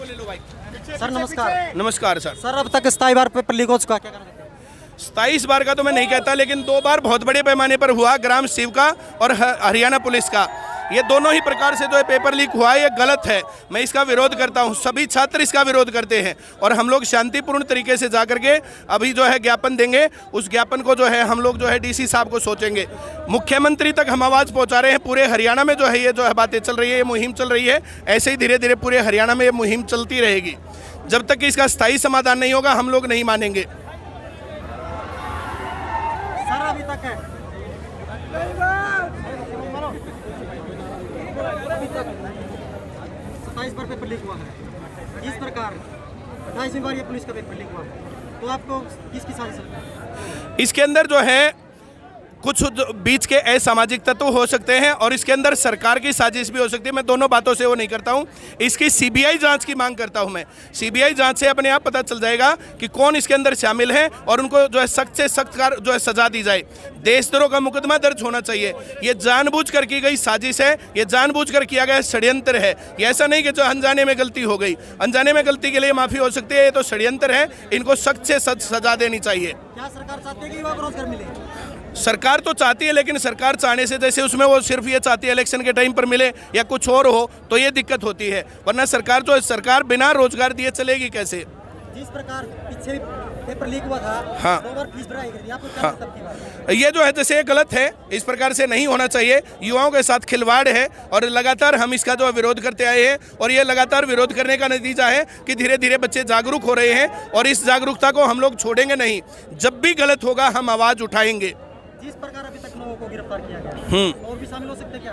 ले लो भाई। सर नमस्कार। नमस्कार सर। सर अब तक 27 बार पेपर लीक हो चुका, क्या कहना चाहते हैं? 27 बार का तो मैं नहीं कहता, लेकिन 2 बार बहुत बड़े पैमाने पर हुआ, ग्राम सेवका और हरियाणा पुलिस का। ये दोनों ही प्रकार से जो है पेपर लीक हुआ है, ये गलत है। मैं इसका विरोध करता हूँ, सभी छात्र इसका विरोध करते हैं और हम लोग शांतिपूर्ण तरीके से जाकर के अभी जो है ज्ञापन देंगे। उस ज्ञापन को जो है हम लोग जो है डीसी साहब को सोचेंगे, मुख्यमंत्री तक हम आवाज़ पहुँचा रहे हैं। पूरे हरियाणा में जो है ये जो है बातें चल रही है, ये मुहिम चल रही है। ऐसे ही धीरे धीरे पूरे हरियाणा में ये मुहिम चलती रहेगी। जब तक कि इसका स्थायी समाधान नहीं होगा हम लोग नहीं मानेंगे। सर अभी तक है 27 बार पेपर लीक हुआ है, इस प्रकार 28वीं बार ये पुलिस का पेपर लीक हुआ है, तो आपको किसकी साजिश लगती है? इसके अंदर जो है कुछ बीच के असामाजिक तत्व हो सकते हैं और इसके अंदर सरकार की साजिश भी हो सकती है। मैं दोनों बातों से वो नहीं करता हूँ। इसकी सीबीआई जांच की मांग करता हूँ मैं। सीबीआई जांच से अपने आप पता चल जाएगा कि कौन इसके अंदर शामिल है और उनको जो है सख्त से सख्त जो है सजा दी जाए। देशद्रोह का मुकदमा दर्ज होना चाहिए। ये जानबूझकर की गई साजिश है, ये जानबूझकर किया गया षड्यंत्र है। ये ऐसा नहीं कि जो अनजाने में गलती हो गई, अनजाने में गलती के लिए माफ़ी हो सकती है। ये तो षड्यंत्र है, इनको सख्त से सख्त सजा देनी चाहिए। क्या सरकार चाहती है कि युवा को रोजगार मिले? सरकार तो चाहती है, लेकिन सरकार चाहने से जैसे उसमें वो सिर्फ ये चाहती है इलेक्शन के टाइम पर मिले या कुछ और हो, तो ये दिक्कत होती है। वरना सरकार जो है, सरकार बिना रोजगार दिए चलेगी कैसे? जिस प्रकार पीछे पेपर लीक हुआ था, हाँ, 2 बार फीस भराई गई, आपको क्या हाँ, मतलब की बात है? ये जो है जैसे गलत है, इस प्रकार से नहीं होना चाहिए। युवाओं के साथ खिलवाड़ है और लगातार हम इसका जो विरोध करते आए हैं और ये लगातार विरोध करने का नतीजा है कि धीरे धीरे बच्चे जागरूक हो रहे हैं और इस जागरूकता को हम लोग छोड़ेंगे नहीं। जब भी गलत होगा हम आवाज़ उठाएंगे। जिस प्रकार अभी तक लोगों को गिरफ्तार किया गया, और भी शामिल हो सकते क्या?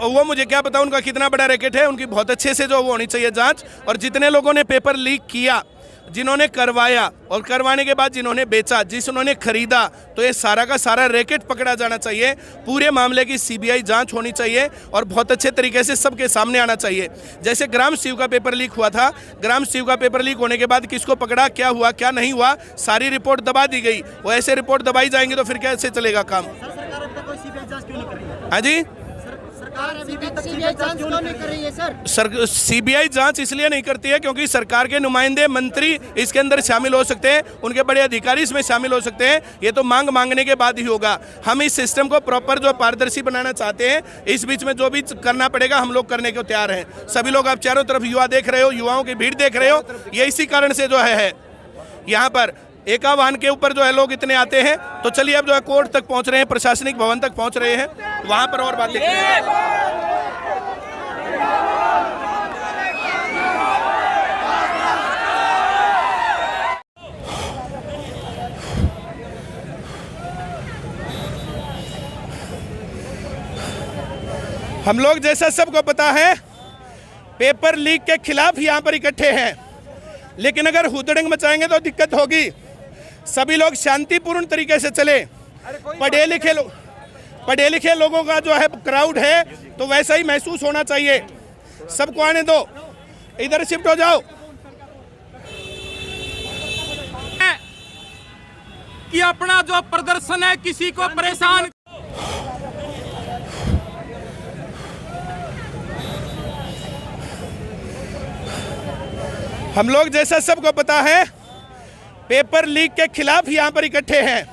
वो मुझे क्या पता उनका कितना बड़ा रैकेट है। उनकी बहुत अच्छे से जो वो होनी चाहिए जांच। और जितने लोगों ने पेपर लीक किया, जिन्होंने करवाया और करवाने के बाद जिन्होंने बेचा, जिन्होंने खरीदा, तो ये सारा का सारा रैकेट पकड़ा जाना चाहिए। पूरे मामले की सीबीआई जांच होनी चाहिए और बहुत अच्छे तरीके से सबके सामने आना चाहिए। जैसे ग्राम सेवक का पेपर लीक हुआ था, ग्राम सेवक का पेपर लीक होने के बाद किसको पकड़ा, क्या हुआ क्या नहीं हुआ, सारी रिपोर्ट दबा दी गई। वो ऐसे रिपोर्ट दबाई जाएंगी तो फिर कैसे चलेगा काम? सरकार अभी तक कोई सीबीआई जांच क्यों नहीं कर रही है? हाँ जी, सरकार अभी तक सीबीआई जांच क्यों नहीं कर रही है? सर सीबीआई जांच इसलिए नहीं करती है क्योंकि सरकार के नुमाइंदे मंत्री इसके अंदर शामिल हो सकते हैं, उनके बड़े अधिकारी इसमें शामिल हो सकते हैं। ये तो मांगने के बाद ही होगा। हम इस सिस्टम को प्रॉपर जो पारदर्शी बनाना चाहते हैं, इस बीच में जो भी करना पड़ेगा हम लोग करने को तैयार हैं। सभी लोग, आप चारों तरफ युवा देख रहे हो, युवाओं की भीड़ देख रहे हो। ये इसी कारण से जो है यहाँ पर एका वाहन के ऊपर जो है लोग इतने आते हैं। तो चलिए अब जो है कोर्ट तक पहुँच रहे हैं, प्रशासनिक भवन तक पहुँच रहे हैं, वहाँ पर और बात देखते हैं। हम लोग जैसा सबको पता है पेपर लीक के खिलाफ यहाँ पर इकट्ठे हैं, लेकिन अगर हुदड़ंग मचाएंगे तो दिक्कत होगी। सभी लोग शांतिपूर्ण तरीके से चले। पढ़े लिखे लोगों का जो है क्राउड है, तो वैसा ही महसूस होना चाहिए। सबको आने दो, इधर शिफ्ट हो जाओ। कि अपना जो प्रदर्शन है किसी को परेशान, हम लोग जैसा सबको पता है पेपर लीक के खिलाफ यहाँ पर इकट्ठे हैं,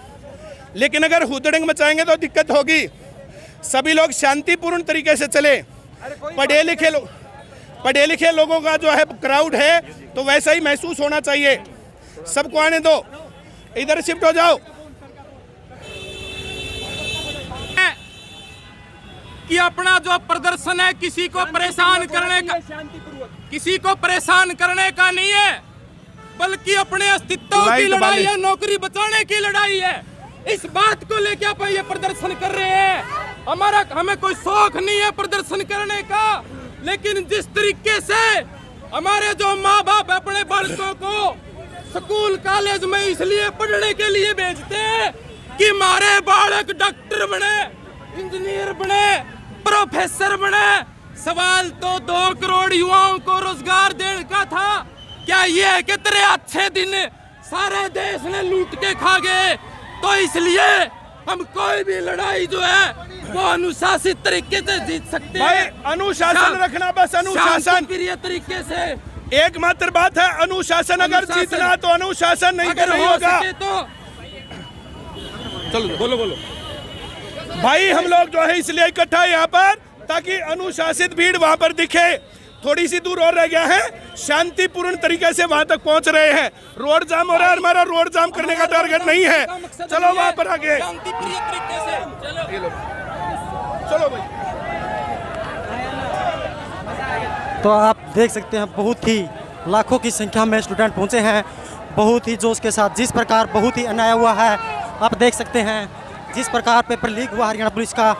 लेकिन अगर हुदड़ंग मचाएंगे तो दिक्कत होगी। सभी लोग शांतिपूर्ण तरीके से चले। पढ़े लिखे लोगों का जो है क्राउड है, तो वैसा ही महसूस होना चाहिए। सबको आने दो, इधर शिफ्ट हो जाओ। कि अपना जो प्रदर्शन है किसी को परेशान करने का नहीं है, बल्कि अपने अस्तित्व की लड़ाई है, नौकरी बचाने की लड़ाई है। इस बात को लेकर आप ये प्रदर्शन कर रहे हैं। हमें कोई शौक नहीं है प्रदर्शन करने का, लेकिन जिस तरीके से हमारे जो माँ बाप अपने बालकों को स्कूल कॉलेज में इसलिए पढ़ने के लिए भेजते हैं कि हमारे बालक डॉक्टर बने, इंजीनियर बने, प्रोफेसर बने। सवाल तो 2 करोड़ युवाओं को रोजगार देने का था। क्या ये है कि तेरे अच्छे दिन सारे देश ने लूट के खा गए, तो इसलिए हम कोई भी लड़ाई जो है वो अनुशासित तरीके से जीत सकते भाई हैं। अनुशासन रखना, बस अनुशासन। शांतिप्रिय तरीके से एकमात्र बात है अनुशासन। अगर अनुशासन। जीतना तो अनुशासन नहीं अगर नहीं हो होगा। सके तो चलो बोलो बोलो। भाई हम लोग जो है इसलिए इकट्ठा है यहाँ पर ताकि अनुशासित भीड़ वहाँ पर दिखे। थोड़ी सी दूर और रह गया है, शांतिपूर्ण तरीके से वहाँ तक पहुँच रहे हैं। रोड जाम हो रहा है, हमारा रोड जाम करने का टारगेट नहीं है। चलो वहाँ पर आगे, शांतिप्रिय तरीके से चलो चलो भाई। तो आप देख सकते हैं बहुत ही लाखों की संख्या में स्टूडेंट पहुंचे हैं, बहुत ही जोश के साथ। जिस प्रकार बहुत ही अन्याय हुआ है, आप देख सकते हैं जिस प्रकार पेपर लीक हुआ हरियाणा पुलिस का।